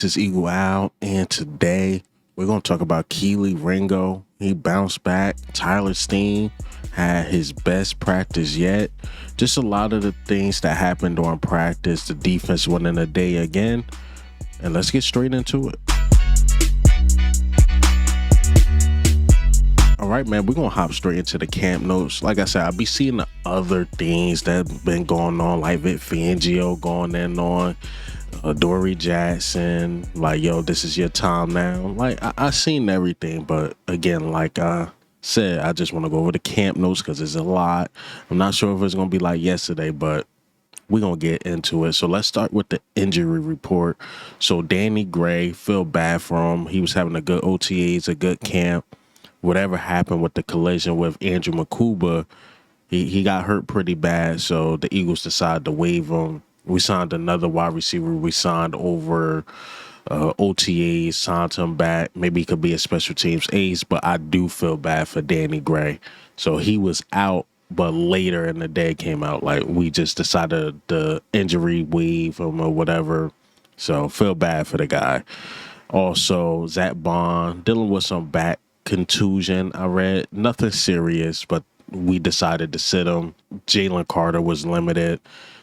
This is Eagle Out, and today we're going to talk about Kelee Ringo. He bounced back. Tyler Steen had his best practice yet. Just a lot of the things that happened during practice. The defense won in a day again. And let's get straight into it. All right, man, we're going to hop straight into the camp notes. Like I said, I'll be seeing the other things that have been going on, like Vic Fangio going in on Dory Jackson, like, yo, this is your time now. Like, I seen everything, but again, like I said, I just want to go over the camp notes because there's a lot. I'm not sure if it's going to be like yesterday, but we're going to get into it. So let's start with the injury report. So Danny Gray, feel bad for him. He was having a good OTAs, a good camp. Whatever happened with the collision with Andrew McCuba, he got hurt pretty bad, so the Eagles decided to waive him. We signed another wide receiver. We signed over OTAs, signed him back. Maybe he could be a special teams ace, but I do feel bad for Danny Gray. So he was out, but later in the day came out. Like, we just decided the injury waive him or whatever. So feel bad for the guy. Also, Zach Bond dealing with some back contusion. I read nothing serious, but we decided to sit him. Jalen Carter was limited.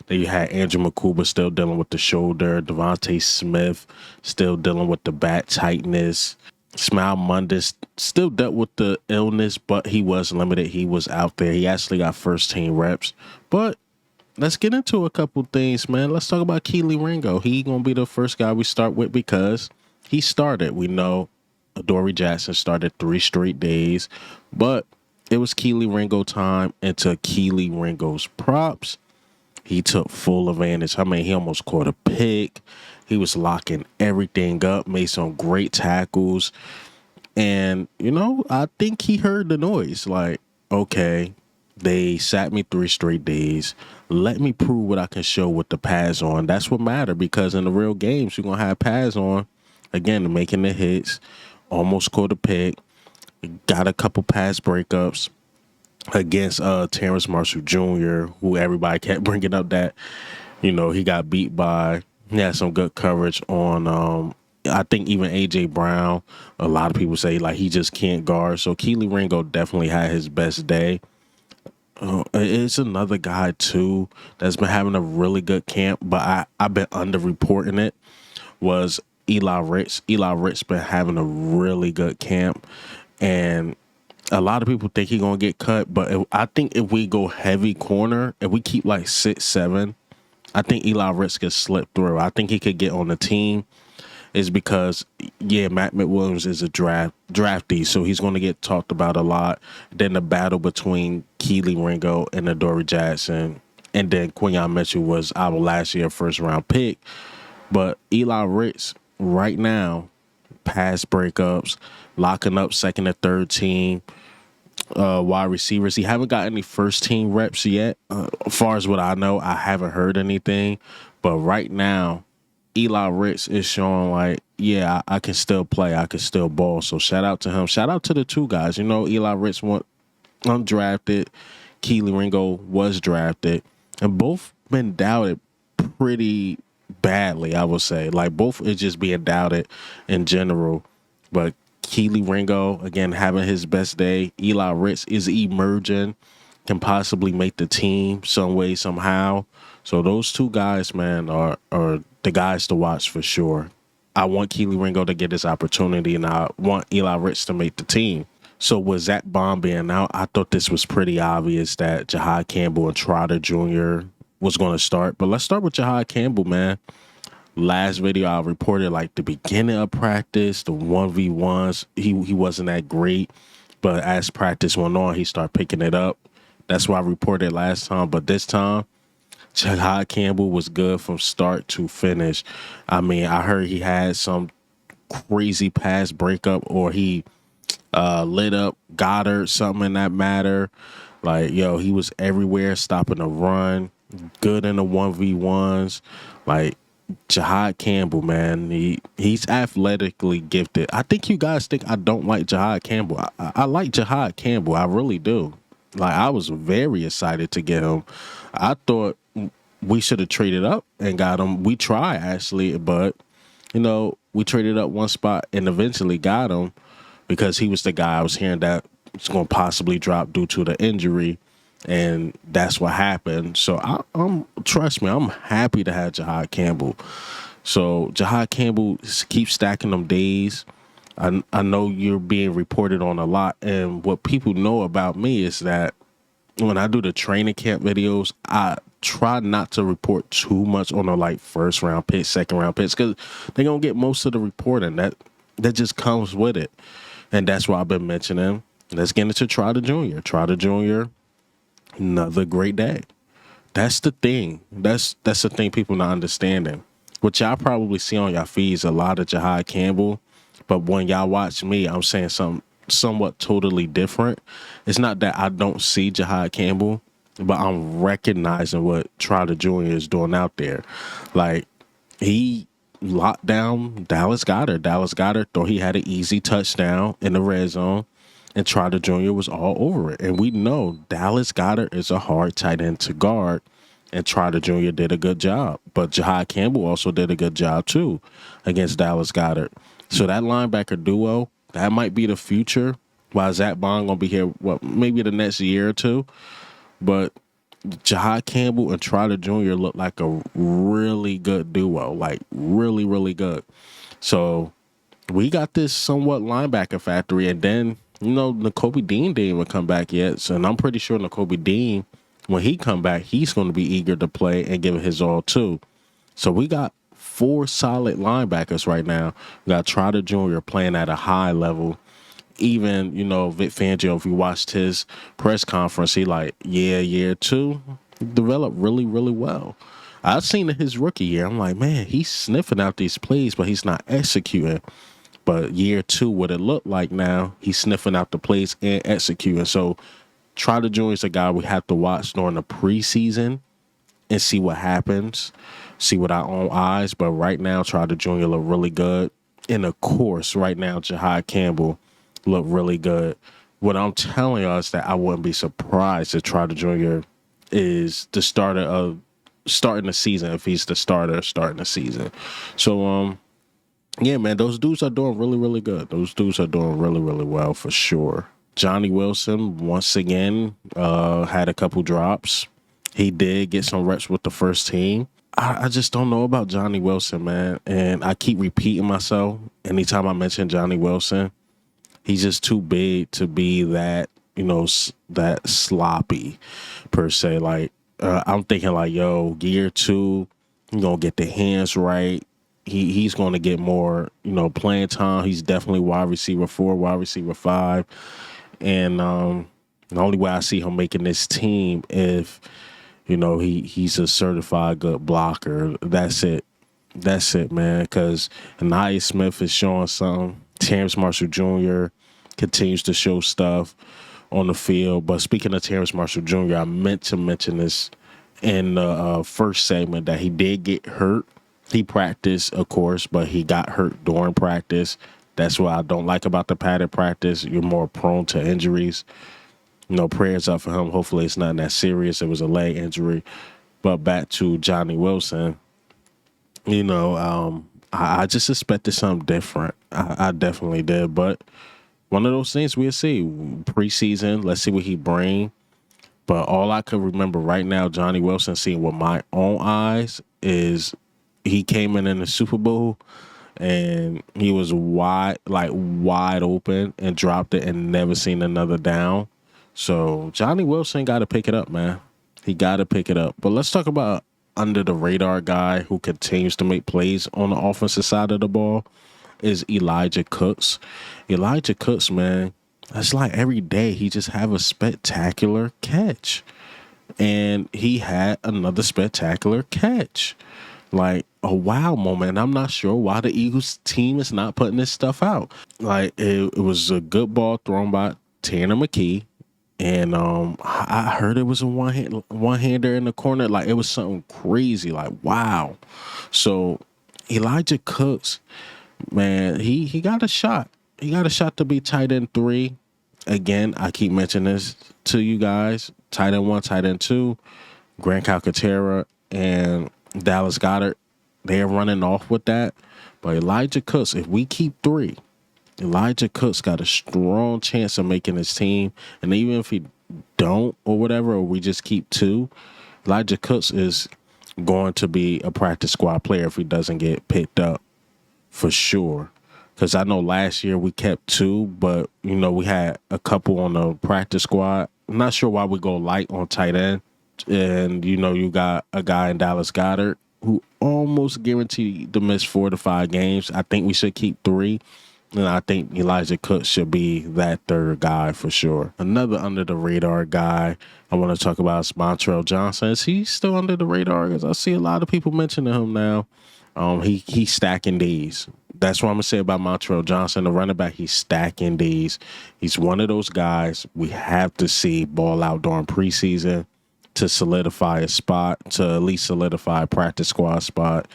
Then you had Andrew McCuba still dealing with the shoulder. DeVonta Smith still dealing with the back tightness. Smeal Mondon still dealt with the illness, but he was limited. He was out there. He actually got first team reps. But let's get into a couple things, man. Let's talk about Kelee Ringo. He gonna be the first guy we start with because he started. We know Dory Jackson started 3 straight days, but it was Kelee Ringo time. And to Kelee Ringo's props, he took full advantage. I mean, he almost caught a pick. He was locking everything up, made some great tackles. And, you know, I think he heard the noise. Like, okay, they sat me 3 straight days. Let me prove what I can show with the pads on. That's what mattered, because in the real games, you're going to have pads on. Again, making the hits. Almost caught a pick. Got a couple pass breakups against Terrace Marshall Jr., who everybody kept bringing up that, you know, he got beat by. He had some good coverage on, I think even A.J. Brown. A lot of people say, like, he just can't guard. So Kelee Ringo definitely had his best day. It's another guy, too, that's been having a really good camp, but I've been underreporting it, was Eli Ricks. Eli Ricks been having a really good camp, and a lot of people think he's going to get cut, but I think if we go heavy corner, if we keep like 6-7, I think Eli Ricks could slip through. I think he could get on the team. Is because, yeah, Matt McWilliams is a drafty, so he's going to get talked about a lot. Then the battle between Kelee Ringo and Adoree Jackson, and then Quinyon Mitchell was our last year first-round pick. But Eli Ricks, right now, pass breakups, locking up second and third team, wide receivers. He haven't got any first team reps yet. As far as what I know, I haven't heard anything. But right now, Eli Ricks is showing like, yeah, I can still play. I can still ball. So shout out to him. Shout out to the two guys. You know, Eli Ricks went undrafted. Kelee Ringo was drafted. And both been doubted pretty badly, I would say. Like, both is just being doubted in general. But Kelee Ringo, again, having his best day. Eli Ricks is emerging, can possibly make the team some way, somehow. So those two guys, man, are the guys to watch for sure. I want Kelee Ringo to get his opportunity, and I want Eli Ricks to make the team. So with Zach Bond being out, I thought this was pretty obvious that Jihaad, Campbell, and Trotter Jr. was going to start. But let's start with Jihaad Campbell, man. Last video I reported, like, the beginning of practice, the 1v1s, he wasn't that great. But as practice went on, he started picking it up. That's what I reported last time. But this time, Jihaad Campbell was good from start to finish. I mean, I heard he had some crazy pass breakup, or he lit up Goddard, something in that matter. Like, yo, he was everywhere, stopping the run, good in the 1v1s. Like, Jihaad Campbell, man, he's athletically gifted. I think you guys think I don't like Jihaad Campbell. I like Jihaad Campbell. I really do. Like, I was very excited to get him. I thought we should have traded up and got him. We tried, actually, but we traded up one spot and eventually got him because he was the guy I was hearing that was going to possibly drop due to the injury. And that's what happened. So trust me, I'm happy to have Jihaad Campbell. So Jihaad Campbell keeps stacking them days. I know you're being reported on a lot. And what people know about me is that when I do the training camp videos, I try not to report too much on the like first round picks, second round picks, because they're going to get most of the reporting. That just comes with it. And that's why I've been mentioning. Let's get into Trotter Jr. Trotter Jr., another great day. That's the thing. That's the thing people not understanding. What y'all probably see on y'all feeds, a lot of Jihaad Campbell. But when y'all watch me, I'm saying something somewhat totally different. It's not that I don't see Jihaad Campbell, but I'm recognizing what Trotter Jr. is doing out there. Like, he locked down Dallas Goedert. Dallas Goedert thought he had an easy touchdown in the red zone, and Trotter Jr. was all over it. And we know Dallas Goedert is a hard tight end to guard, and Trotter Jr. did a good job. But Jihaad Campbell also did a good job, too, against Dallas Goedert. So that linebacker duo, that might be the future. While Zach Bond going to be here, maybe the next year or two. But Jihaad Campbell and Trotter Jr. look like a really good duo, like really, really good. So we got this somewhat linebacker factory, and then, Nakobe Dean didn't even come back yet. So, and I'm pretty sure Nakobe Dean, when he come back, he's going to be eager to play and give it his all too. So we got 4 solid linebackers right now. We got Trotter Jr. playing at a high level. Even, Vic Fangio, if you watched his press conference, he year 2, developed really, really well. I've seen it his rookie year. I'm like, man, he's sniffing out these plays, but he's not executing. But year 2, what it looked like now, he's sniffing out the plays and executing. So Trotter Jr. is a guy we have to watch during the preseason and see what happens, see with our own eyes. But right now, Trotter Jr. look really good. And of course, right now, Jihaad Campbell look really good. What I'm telling y'all is that I wouldn't be surprised if Trotter Jr. is the starter of starting the season, if he's the starter starting the season. So, yeah, man, those dudes are doing really, really good. Those dudes are doing really, really well for sure. Johnny Wilson, once again, had a couple drops. He did get some reps with the first team. I just don't know about Johnny Wilson, man. And I keep repeating myself anytime I mention Johnny Wilson. He's just too big to be that, that sloppy, per se. Like, I'm thinking like, year 2, you're going to get the hands right. He's going to get more, playing time. He's definitely wide receiver 4, wide receiver 5. And the only way I see him making this team if, he's a certified good blocker. That's it. That's it, man. Because Anaya Smith is showing something. Terrace Marshall Jr. continues to show stuff on the field. But speaking of Terrace Marshall Jr., I meant to mention this in the first segment that he did get hurt. He practiced, of course, but he got hurt during practice. That's what I don't like about the padded practice. You're more prone to injuries. Prayers up for him. Hopefully it's not that serious. It was a leg injury. But back to Johnny Wilson, I just expected something different. I definitely did. But one of those things we'll see. Preseason, let's see what he bring. But all I could remember right now, Johnny Wilson, seeing with my own eyes, is he came in the Super Bowl and he was wide open and dropped it and never seen another down. So Johnny Wilson got to pick it up, man. He got to pick it up. But let's talk about under the radar guy who continues to make plays on the offensive side of the ball is Elijah Cooks. Elijah Cooks, man, it's like every day he just have a spectacular catch. And he had another spectacular catch. Like a wow moment. And I'm not sure why the Eagles team is not putting this stuff out. Like it was a good ball thrown by Tanner McKee. And I heard it was a one-hander in the corner. Like it was something crazy. Like, wow. So Elijah Cooks, man, he got a shot. He got a shot to be tight end 3. Again, I keep mentioning this to you guys. Tight end 1, tight end 2, Grant Calcaterra and Dallas Goedert. They're running off with that. But Elijah Cooks, if we keep 3, Elijah Cooks got a strong chance of making his team. And even if he don't or whatever, or we just keep 2, Elijah Cooks is going to be a practice squad player if he doesn't get picked up for sure. Because I know last year we kept 2, but, we had a couple on the practice squad. I'm not sure why we go light on tight end. And, you got a guy in Dallas Goedert who almost guaranteed to miss 4 to 5 games. I think we should keep 3. And I think Elijah Cooks should be that 3rd guy for sure. Another under-the-radar guy I want to talk about is Montrell Johnson. Is he still under the radar? Because I see a lot of people mentioning him now. He's stacking these. That's what I'm going to say about Montrell Johnson, the running back. He's stacking these. He's one of those guys we have to see ball out during preseason to solidify a spot, to at least solidify a practice squad spot.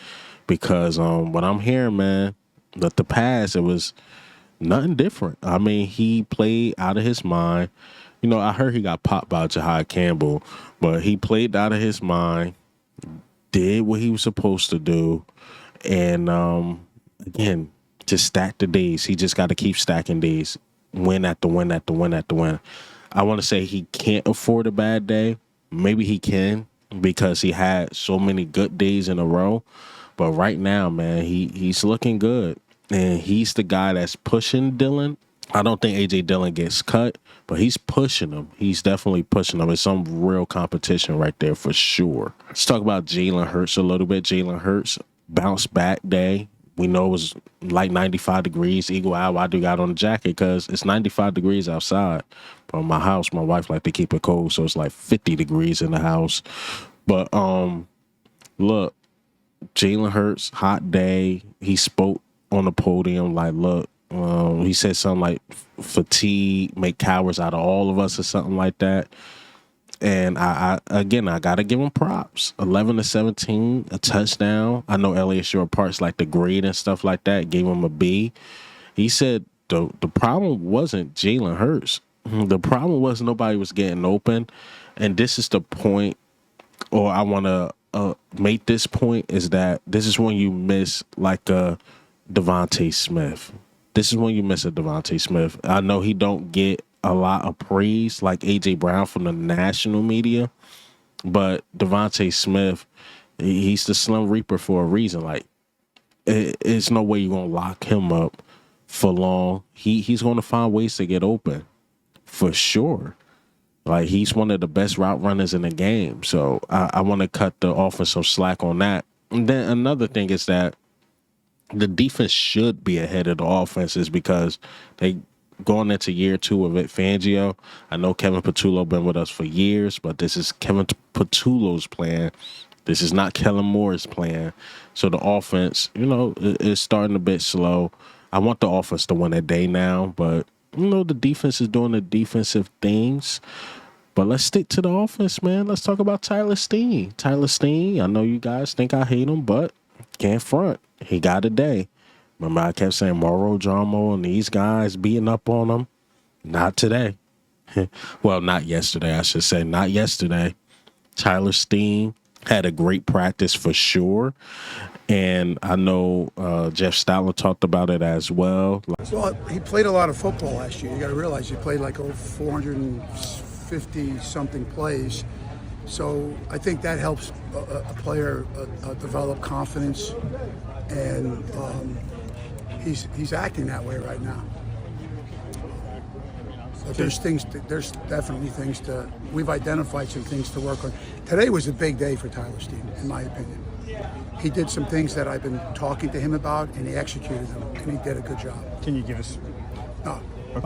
Because what I'm hearing, man, that the past, it was nothing different. I mean, he played out of his mind. I heard he got popped by Jihaad Campbell, but he played out of his mind, did what he was supposed to do, and again, just stack the days. He just got to keep stacking days, win after win after win after win. I want to say he can't afford a bad day. Maybe he can because he had so many good days in a row. But right now, man, he's looking good. And he's the guy that's pushing Dylan. I don't think A.J. Dillon gets cut, but he's pushing him. He's definitely pushing him. It's some real competition right there for sure. Let's talk about Jalen Hurts a little bit. Jalen Hurts, bounce back day. We know it was like 95 degrees. Eagle Eye, I do got on the jacket because it's 95 degrees outside. But my house, my wife like to keep it cold, so it's like 50 degrees in the house. But look, Jalen Hurts, hot day. He spoke on the podium like, look, he said something like fatigue make cowards out of all of us or something like that. And I got to give him props. 11 to 17, a touchdown. I know Elliott Shore Parks like the grade and stuff like that, gave him a B. He said the problem wasn't Jalen Hurts. The problem was nobody was getting open. And this is the point, or I want to make this point, is that this is when you miss like a DeVonta Smith. This is when you miss a DeVonta Smith. I know he don't get a lot of praise like A.J. Brown from the national media, but DeVonta Smith, he's the Slim Reaper for a reason. Like, it's no way you're going to lock him up for long. He's going to find ways to get open for sure. Like, he's one of the best route runners in the game. So I want to cut the offense some slack on that. And then another thing is that the defense should be ahead of the offenses because they going into year 2 of it. Fangio, I know Kevin Patullo been with us for years, but this is Kevin Patullo's plan. This is not Kellen Moore's plan. So the offense, is starting a bit slow. I want the offense to win a day now, but the defense is doing the defensive things. But let's stick to the offense, man. Let's talk about Tyler Steen. Tyler Steen, I know you guys think I hate him, but can't front. He got a day. Remember, I kept saying Montrell Johnson and these guys beating up on him. Not today. Well, not yesterday, I should say. Not yesterday. Tyler Steen had a great practice for sure. And I know Jeff Stoutland talked about it as well. Well, he played a lot of football last year. You got to realize he played like over 450-something plays. So I think that helps a player develop confidence. And he's acting that way right now. But there's definitely things we've identified some things to work on. Today was a big day for Tyler Steen, in my opinion. He did some things that I've been talking to him about, and he executed them, and he did a good job. Can you give us? No.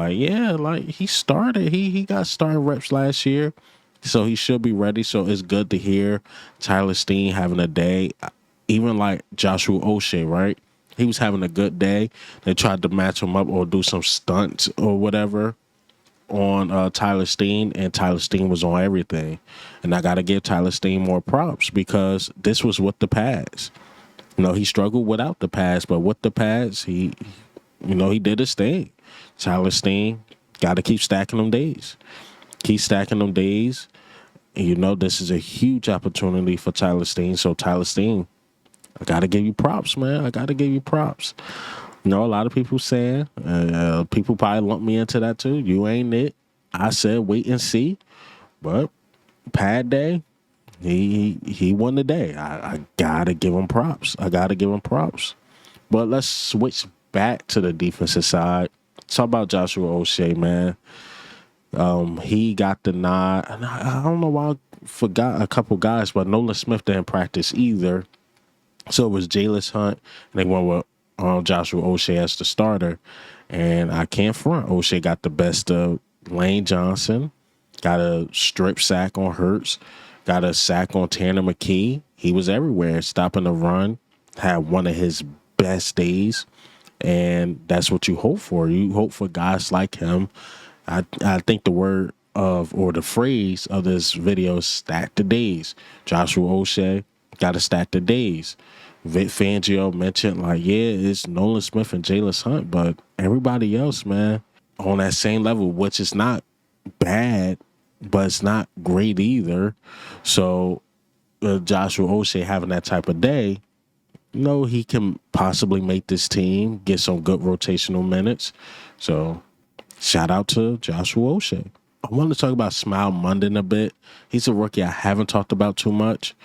He started. He got starting reps last year, so he should be ready. So it's good to hear Tyler Steen having a day. Even like Joshua Uche, right? He was having a good day. They tried to match him up or do some stunts or whatever on Tyler Steen, and Tyler Steen was on everything. And I got to give Tyler Steen more props because this was with the pads. He struggled without the pads, but with the pads, he did his thing. Tyler Steen got to keep stacking them days. Keep stacking them days. And this is a huge opportunity for Tyler Steen. So Tyler Steen, I got to give you props, man. I got to give you props. You know, a lot of people saying, people probably lump me into that too. You ain't it. I said wait and see. But Pad Day, he won the day. I got to give him props. I got to give him props. But let's switch back to the defensive side. Talk about Joshua Uche, man. He got the nod. And I don't know why I forgot a couple guys, but Nolan Smith didn't practice either. So it was Jalen Hunt, and they went with Joshua Uche as the starter. And I can't front. Uche got the best of Lane Johnson, got a strip sack on Hurts, got a sack on Tanner McKee. He was everywhere, stopping the run, had one of his best days. And that's what you hope for. You hope for guys like him. I think the word of, or the phrase of this video is stack the days. Joshua Uche got to stack the days. Vic Fangio mentioned, like, yeah, it's Nolan Smith and Jalen Hunt, but everybody else, man, on that same level, which is not bad, but it's not great either. So Joshua Uche having that type of day, you know, he can possibly make this team get some good rotational minutes. So shout out to Joshua Uche. I want to talk about Smeal Mondon a bit. He's a rookie I haven't talked about too much,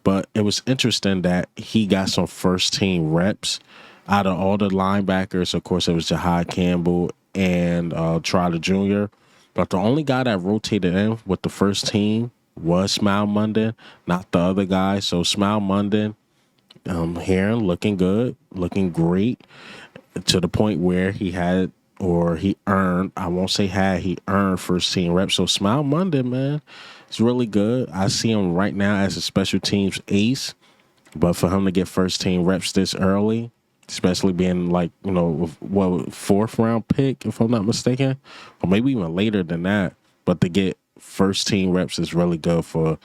but it was interesting that he got some first team reps out of all the linebackers. Of course, it was Jihaad, Campbell, and Trotter Jr. But the only guy that rotated in with the first team was Smeal Mondon, not the other guy. So Smeal Mondon, here looking good, looking great, to the point where he had, or he earned, I won't say had, he earned first team reps. So Smeal Mondon, man, it's really good. I see him right now as a special teams ace, but for him to get first team reps this early, especially being like, you know, what, fourth round pick, if I'm not mistaken, or maybe even later than that, but to get first team reps is really good for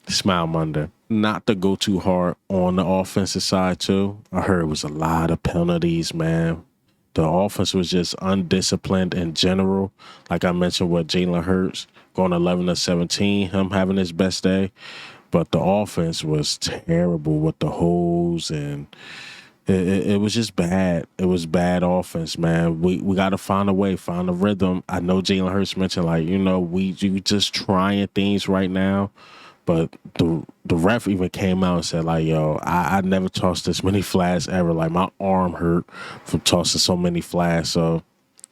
Smeal Mondon. Not to go too hard on the offensive side too. I heard it was a lot of penalties, man. The offense was just undisciplined in general. Like I mentioned with Jalen Hurts going 11-17, him having his best day. But the offense was terrible with the holes, and it was just bad. It was bad offense, man. We got to find a way, find a rhythm. I know Jalen Hurts mentioned, like, you know, we just trying things right now. But the ref even came out and said, like, yo, I never tossed this many flags ever. Like, my arm hurt from tossing so many flags. So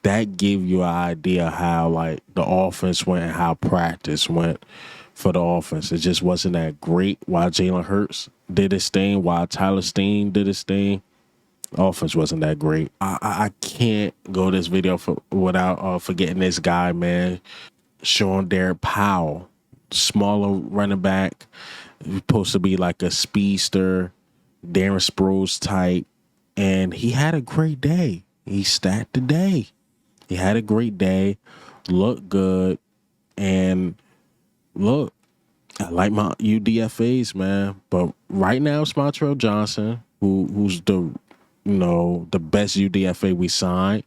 that gave you an idea how, like, the offense went and how practice went for the offense. It just wasn't that great while Jalen Hurts did his thing, while Tyler Steen did his thing. The offense wasn't that great. I can't go this video without forgetting this guy, man, ShunDerrick Powell. Smaller running back, supposed to be like a speedster, Darren Sproles type, and he had a great day. He stacked the day. He had a great day, looked good, and look, I like my UDFAs, man. But right now it's Montrell Johnson, who's the best UDFA we signed.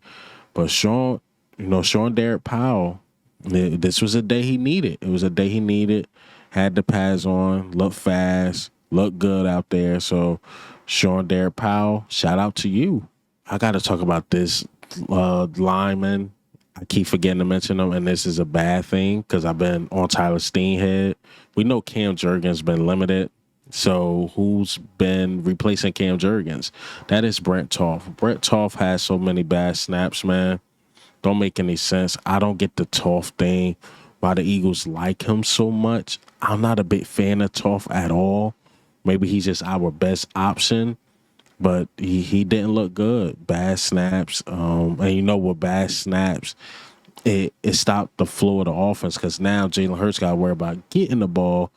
But ShunDerrick Powell, this was a day he needed. It was a day he needed. Had the pads on, looked fast, looked good out there. So, ShunDerrick Powell, shout out to you. I got to talk about this lineman. I keep forgetting to mention him, and this is a bad thing because I've been on Tyler Steen head. We know Cam Jurgens been limited. So, who's been replacing Cam Jurgens? That is Bret Toth. Bret Toth has so many bad snaps, man. Don't make any sense. I don't get the Toth thing, why the Eagles like him so much. I'm not a big fan of Toth at all. Maybe he's just our best option, but he didn't look good. Bad snaps. And you know, with bad snaps, it stopped the flow of the offense because now Jalen Hurts got to worry about getting the ball.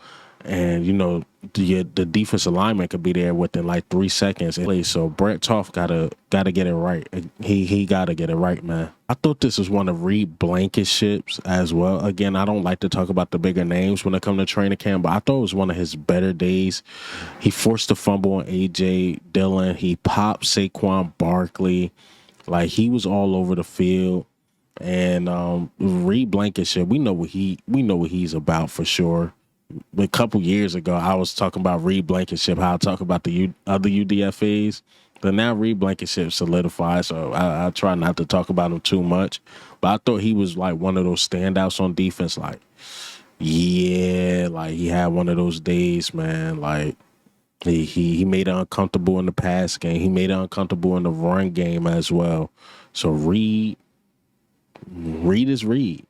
And, you know, the defensive lineman could be there within like 3 seconds. So Bret Toth gotta get it right. He gotta get it right, man. I thought this was one of Reed Blankenship's as well. Again, I don't like to talk about the bigger names when it comes to training camp, but I thought it was one of his better days. He forced a fumble on A.J. Dillon. He popped Saquon Barkley. Like, he was all over the field. And Reed Blankenship, we know what he's about for sure. a couple years ago, I was talking about Reed Blankenship, how I talk about the other UDFAs. But now Reed Blankenship solidified, so I try not to talk about him too much. But I thought he was like one of those standouts on defense. Like, yeah, like he had one of those days, man. Like he made it uncomfortable in the pass game. He made it uncomfortable in the run game as well. So Reed is Reed.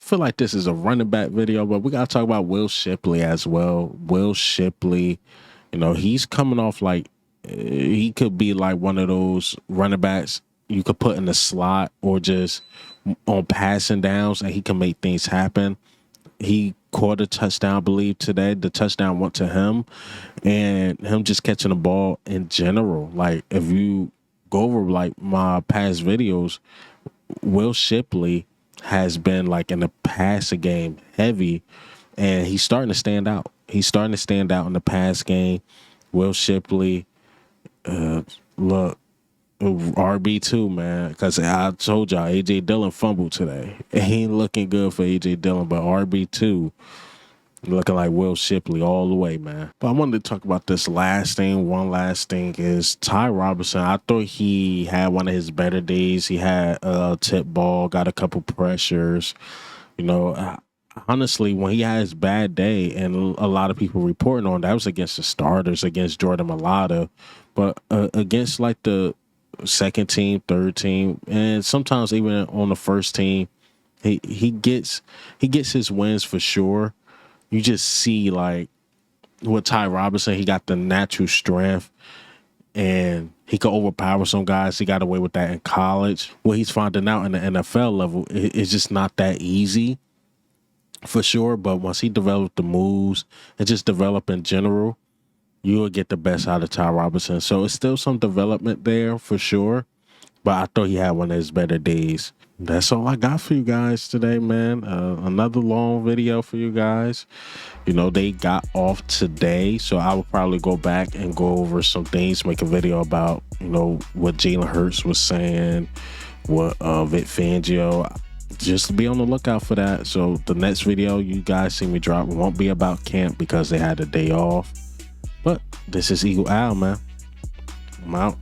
Feel like this is a running back video, but we gotta talk about Will Shipley as well. Will Shipley, you know, he's coming off like he could be like one of those running backs you could put in the slot or just on passing downs, and he can make things happen. He caught a touchdown, I believe, today. The touchdown went to him, and him just catching the ball in general. Like, if you go over like my past videos, Will Shipley has been like in the passing game heavy, and he's starting to stand out. He's starting to stand out in the pass game. Will Shipley, look, RB2, man, because I told y'all AJ Dillon fumbled today. It ain't looking good for AJ Dillon, but RB2 looking like Will Shipley all the way, man. But I wanted to talk about this last thing. One last thing is Ty Robinson. I thought he had one of his better days. He had a tip ball, got a couple pressures. You know, honestly, when he had his bad day, and a lot of people reporting on that was against the starters, against Jordan Mailata, but against like the second team, third team, and sometimes even on the first team, he gets his wins for sure. You just see like with Ty Robinson, he got the natural strength and he could overpower some guys. He got away with that in college. What he's finding out in the NFL level, it's just not that easy for sure. But once he developed the moves and just develop in general, you will get the best out of Ty Robinson. So it's still some development there for sure. But I thought he had one of his better days. That's all I got for you guys today, man. Another long video for you guys. You know, they got off today, so I will probably go back and go over some things, make a video about, you know, what Jalen Hurts was saying, what Vic Fangio. Just be on the lookout for that. So the next video you guys see me drop won't be about camp because they had a day off. But this is Eagle Al, man. I'm out.